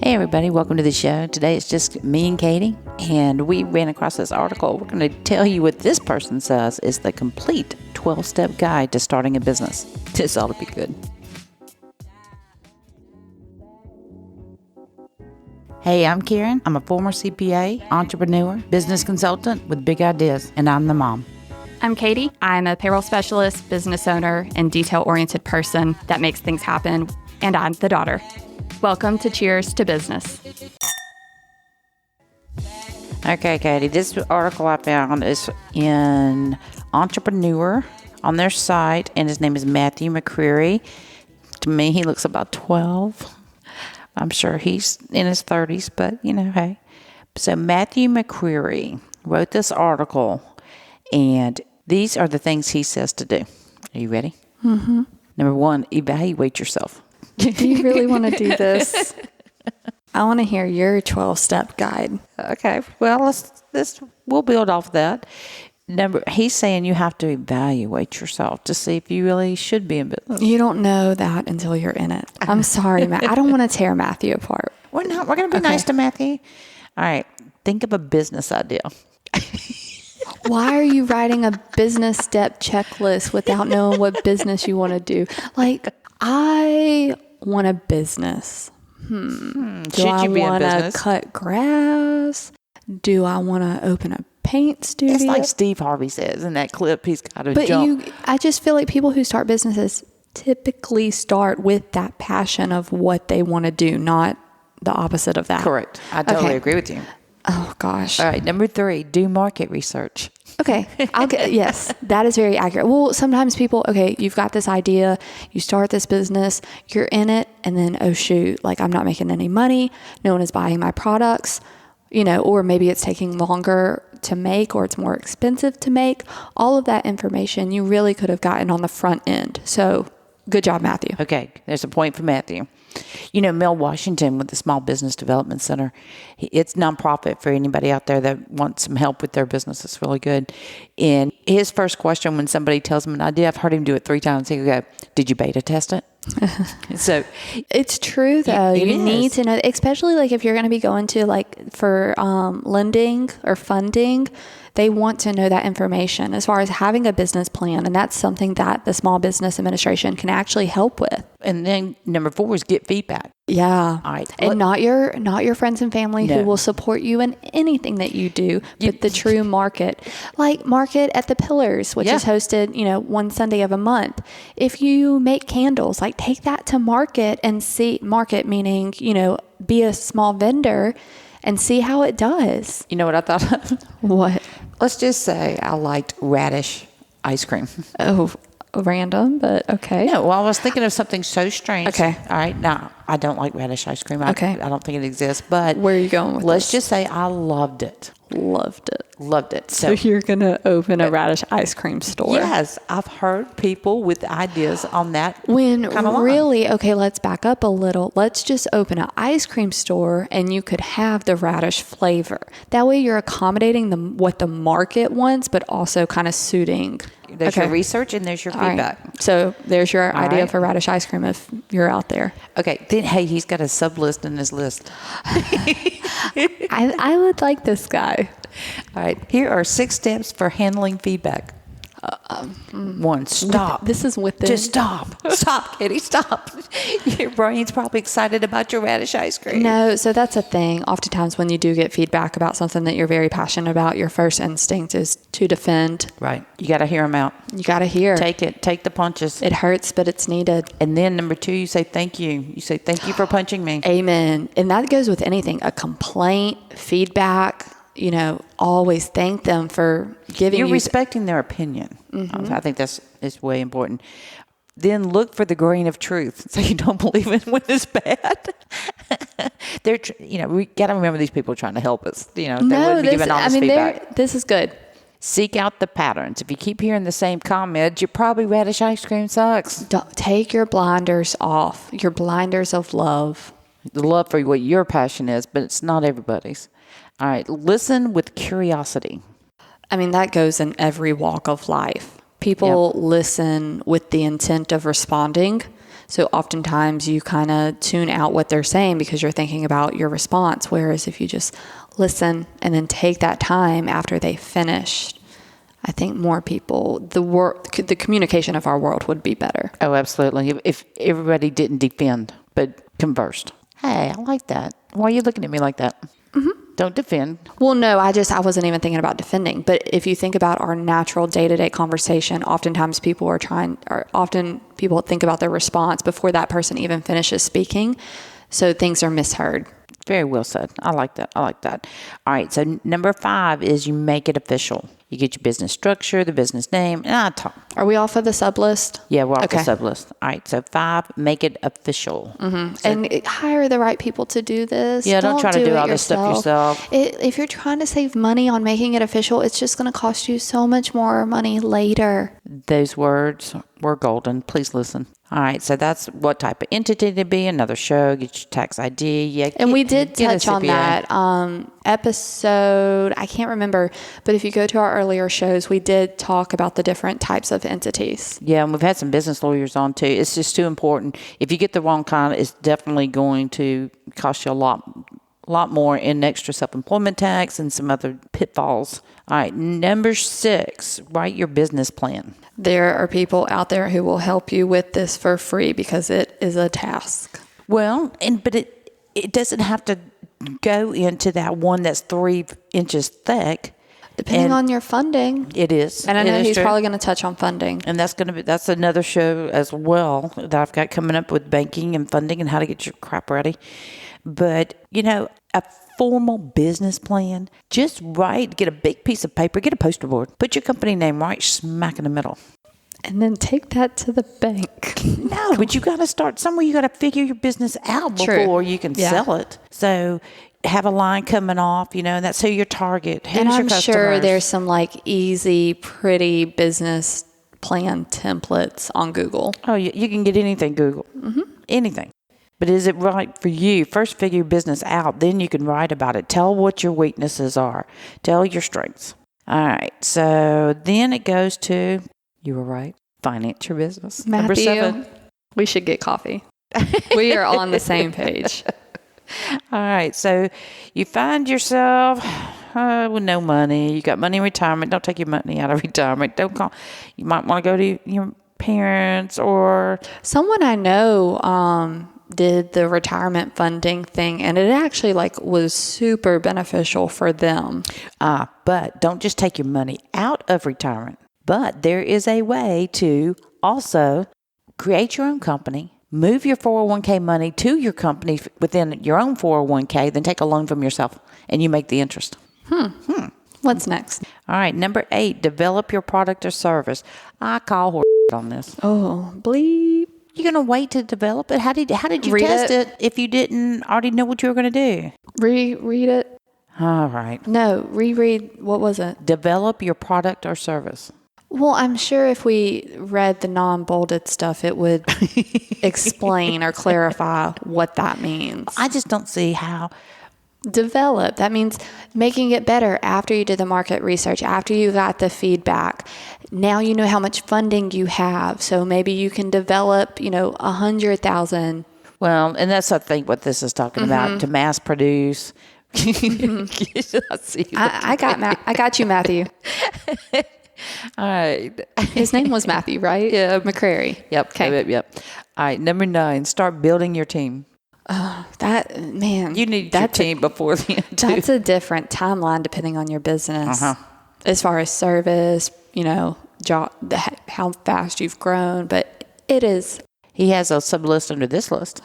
Hey everybody, welcome to the show. Today it's just me and Cadie, and we ran across this article. We're going to tell you what this person says is the complete 12-step guide to starting a business. This ought to be good. Hey, I'm Karen. I'm a former CPA, entrepreneur, business consultant with big ideas, and I'm the mom. I'm Cadie. I'm a payroll specialist, business owner, and detail-oriented person that makes things happen, and I'm the daughter. Welcome to Cheers to Business. Okay, Cadie, this article I found is in Entrepreneur on their site, and his name is Matthew McCreary. To me, he looks about 12. I'm sure he's in his 30s, but, hey. So Matthew McCreary wrote this article, and these are the things he says to do. Are you ready? Mm-hmm. Number 1, evaluate yourself. Do you really want to do this? I want to hear your 12-step guide. Okay. Well, we'll build off that. He's saying you have to evaluate yourself to see if you really should be in business. You don't know that until you're in it. I'm sorry, Matt. I don't want to tear Matthew apart. We're not. We're going to be nice to Matthew. All right. Think of a business idea. Why are you writing a business step checklist without knowing what business you want to do? I want a business. Do I want to cut grass? Do I want to open a paint studio? It's like Steve Harvey says in that clip. He's got to jump. I just feel like people who start businesses typically start with that passion of what they want to do, not the opposite of that. Correct. I totally agree with you. Oh, gosh. All right. Number 3, do market research. Okay. Yes, that is very accurate. Well, sometimes people, you've got this idea, you start this business, you're in it, and then, oh shoot, I'm not making any money. No one is buying my products, or maybe it's taking longer to make or it's more expensive to make. All of that information you really could have gotten on the front end. So good job, Matthew. Okay. There's a point for Matthew. Mel Washington with the Small Business Development Center, it's nonprofit for anybody out there that wants some help with their business. It's really good. And his first question when somebody tells him an idea, I've heard him do it 3 times. He'll go, did you beta test it? So it's true though. You need to know, especially if you're going to be going to for lending or funding, they want to know that information as far as having a business plan. And that's something that the Small Business Administration can actually help with. And then number 4 is get feedback. Yeah. All right. And not your friends and family who will support you in anything that you do, but the true market. Market at the Pillars, which is hosted, one Sunday of a month. If you make candles, take that to market and see, market meaning, be a small vendor and see how it does. You know what I thought of? What? Let's just say I liked radish ice cream. Oh, random, but okay. No, well, I was thinking of something so strange. Okay. All right. Now, I don't like radish ice cream. I don't think it exists, but where are you going with let's just say I loved it. Loved it. So you're going to open a radish ice cream store. Yes. I've heard people with ideas on that. Okay, let's back up a little. Let's just open an ice cream store and you could have the radish flavor. That way you're accommodating what the market wants, but also kind of suiting. There's your research and there's your feedback. Right. So there's your idea for radish ice cream if you're out there. Okay. Then, hey, he's got a sub list in his list. I would like this guy. All right. Here are 6 steps for handling feedback. 1, stop. This is with Just stop. Stop, Kitty, stop. Your brain's probably excited about your radish ice cream. No, so that's a thing. Oftentimes when you do get feedback about something that you're very passionate about, your first instinct is to defend. Right. You got to hear them out. You got to hear. Take it. Take the punches. It hurts, but it's needed. And then number 2, you say thank you. You say thank you for punching me. Amen. And that goes with anything. A complaint, feedback, always thank them for giving You're respecting their opinion. Mm-hmm. I think that's way important. Then look for the grain of truth. So you don't believe it when it's bad. We got to remember these people are trying to help us. They wouldn't be giving honest feedback. This is good. Seek out the patterns. If you keep hearing the same comments, you're probably radish ice cream sucks. Take your blinders off. Your blinders of love. The love for what your passion is, but it's not everybody's. All right. Listen with curiosity. That goes in every walk of life. People listen with the intent of responding. So oftentimes you kind of tune out what they're saying because you're thinking about your response. Whereas if you just listen and then take that time after they finished, I think more people, the communication of our world would be better. Oh, absolutely. If everybody didn't defend, but conversed. Hey, I like that. Why are you looking at me like that? Don't defend. Well, no, I wasn't even thinking about defending. But if you think about our natural day-to-day conversation, oftentimes people people think about their response before that person even finishes speaking. So things are misheard. Very well said. I like that. All right. So number 5 is you make it official. You get your business structure, the business name, and I talk. Are we off of the sub list? Yeah, we're off the sub list. All right. So 5, make it official. So, and hire the right people to do this. Yeah, don't try to do all this stuff yourself. If you're trying to save money on making it official, it's just going to cost you so much more money later. Those words were golden. Please listen. All right, so that's what type of entity to be. Another show, get your tax ID. Yeah, and we did touch on that episode. I can't remember, but if you go to our earlier shows, we did talk about the different types of entities. Yeah, and we've had some business lawyers on too. It's just too important. If you get the wrong kind, it's definitely going to cost you a lot more in extra self-employment tax and some other pitfalls. All right, number 6, write your business plan. There are people out there who will help you with this for free because it is a task. Well, but it doesn't have to go into that one that's 3 inches thick. Depending on your funding. It is. And I know he's probably going to touch on funding. And that's another show as well that I've got coming up with banking and funding and how to get your crap ready. But, a formal business plan, just get a big piece of paper, get a poster board, put your company name right smack in the middle. And then take that to the bank. No, but you got to start somewhere. You got to figure your business out before you can sell it. So have a line coming off, and that's who your target. Who's and I'm your sure there's some easy, pretty business plan templates on Google. Oh, you can get anything Google. Anything. But is it right for you? First, figure your business out. Then you can write about it. Tell what your weaknesses are. Tell your strengths. All right. So then it goes to, you were right, finance your business. Matthew, number 7. We should get coffee. We are on the same page. All right. So you find yourself with no money. You got money in retirement. Don't take your money out of retirement. Don't call. You might want to go to your parents or someone I know did the retirement funding thing, and it actually was super beneficial for them. But don't just take your money out of retirement. But there is a way to also create your own company, move your 401k money to your company within your own 401k, then take a loan from yourself, and you make the interest. What's next? All right, number 8, develop your product or service. I call on this. Oh, bleep. You're going to wait to develop it? How did you Read test it if you didn't already know what you were going to do? Reread it. All right. No, reread. What was it? Develop your product or service. Well, I'm sure if we read the non-bolded stuff, it would explain or clarify what that means. I just don't see how. Develop. That means making it better after you did the market research, after you got the feedback. Now you know how much funding you have. So maybe you can develop, 100,000. Well, and that's, I think, what this is talking about, to mass produce. I got you, Matthew. All right. His name was Matthew, right? Yeah. McCreary. Yep. Okay. Yep. All right. Number 9, start building your team. You need your team before the end. That's a different timeline depending on your business. As far as service, job, how fast you've grown, but it is. He has a sub list under this list.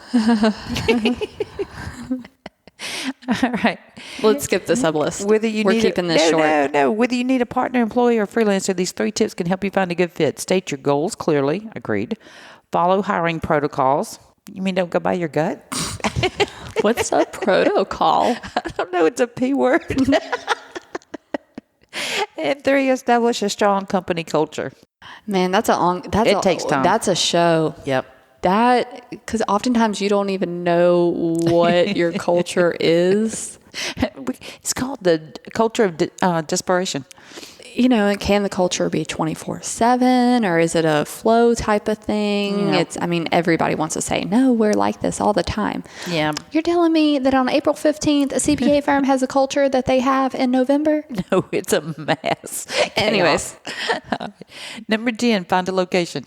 All right. Let's skip the sub list. We're keeping this short. No. Whether you need a partner, employee, or freelancer, these 3 tips can help you find a good fit. State your goals clearly. Agreed. Follow hiring protocols. You mean don't go by your gut? What's a protocol? I don't know. It's a P word. And 3, establish a strong company culture. Man, it takes time. That's a show. Yep. Because oftentimes you don't even know what your culture is. It's called the culture of desperation. And can the culture be 24/7, or is it a flow type of thing? Everybody wants to say, no, we're like this all the time. Yeah. You're telling me that on April 15th, a CPA firm has a culture that they have in November? No, it's a mess. Anyways. Number 10, find a location.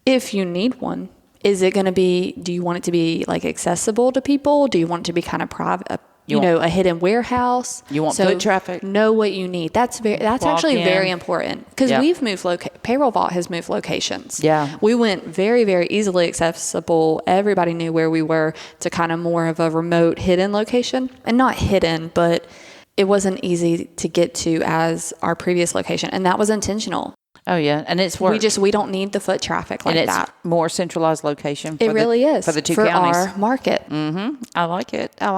If you need one, is it going to be, do you want it to be like accessible to people? Do you want it to be kind of private? A hidden warehouse. You want foot traffic. Know what you need. That's actually very important, because we've moved Payroll Vault has moved locations. Yeah. We went very, very easily accessible. Everybody knew where we were, to kind of more of a remote, hidden location. And not hidden, but it wasn't easy to get to as our previous location. And that was intentional. Oh yeah, and it's worked. We don't need the foot traffic like that. It's more centralized location. It really is for the two counties. Our market. Mm-hmm. I like it. All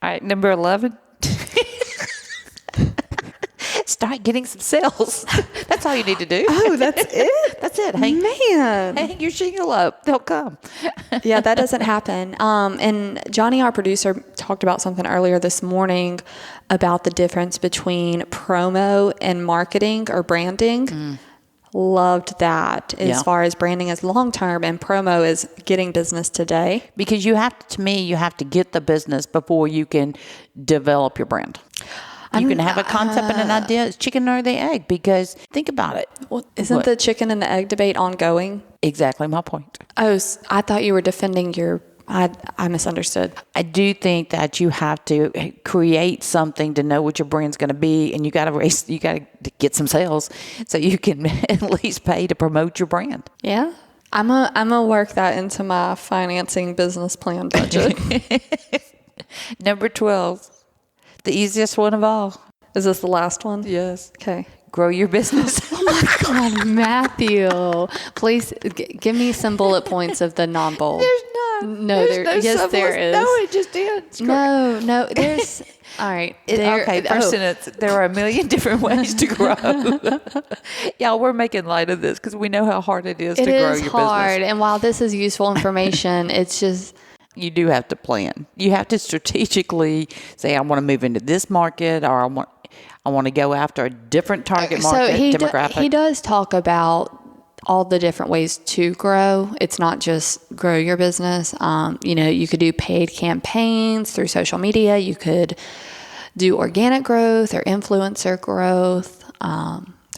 right, number 11. Start getting some sales. That's all you need to do. Oh, that's it. That's it. Hang your shingle up. They'll come. Yeah, that doesn't happen. And Johnny, our producer, talked about something earlier this morning about the difference between promo and marketing or branding. Loved that. As far as branding is long-term and promo is getting business today. Because you have to get the business before you can develop your brand. You can have a concept and an idea. It's chicken or the egg, because think about it. Well, isn't the chicken and the egg debate ongoing? Exactly my point. Oh, I thought you were defending I misunderstood. I do think that you have to create something to know what your brand's going to be, and you got to get some sales so you can at least pay to promote your brand. Yeah. I'm gonna work that into my financing business plan budget. Number 12, the easiest one of all. Is this the last one? Yes. Okay. Grow your business. Oh my God, Matthew! Please give me some bullet points of the non-bold. There's none. No, yes, there is. No, it just is. No, there's. All right. First sentence. There are a million different ways to grow. Y'all, we're making light of this because we know how hard it is to grow your business. It is hard, and while this is useful information, it's just. You do have to plan. You have to strategically say, I want to move into this market, or I want to go after a different target market demographic. He does talk about all the different ways to grow. It's not just grow your business. You could do paid campaigns through social media. You could do organic growth or influencer growth,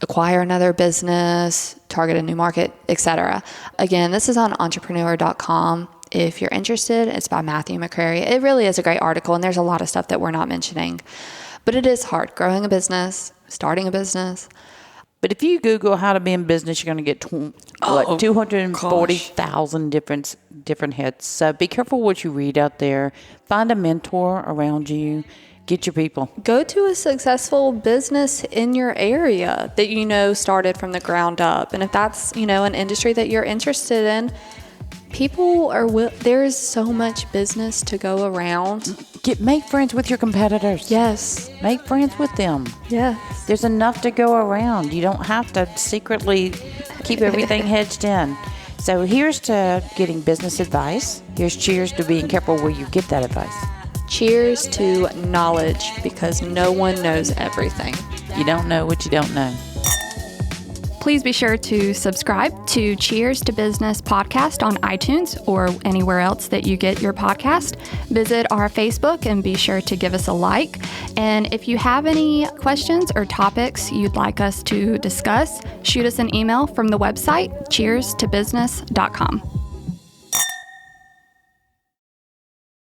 acquire another business, target a new market, etc. Again, this is on entrepreneur.com. If you're interested, it's by Matthew McCreary. It really is a great article, and there's a lot of stuff that we're not mentioning. But it is hard, growing a business, starting a business. But if you Google how to be in business, you're going to get 240,000 different hits. So be careful what you read out there. Find a mentor around you. Get your people. Go to a successful business in your area that started from the ground up. And if that's, an industry that you're interested in, there's so much business to go around. Make friends with your competitors. Yes. Make friends with them. Yes. There's enough to go around. You don't have to secretly keep everything hedged in. So here's to getting business advice. Here's cheers to being careful where you get that advice. Cheers to knowledge, because no one knows everything. You don't know what you don't know. Please be sure to subscribe to Cheers to Business podcast on iTunes or anywhere else that you get your podcast. Visit our Facebook and be sure to give us a like. And if you have any questions or topics you'd like us to discuss, shoot us an email from the website cheerstobusiness.com.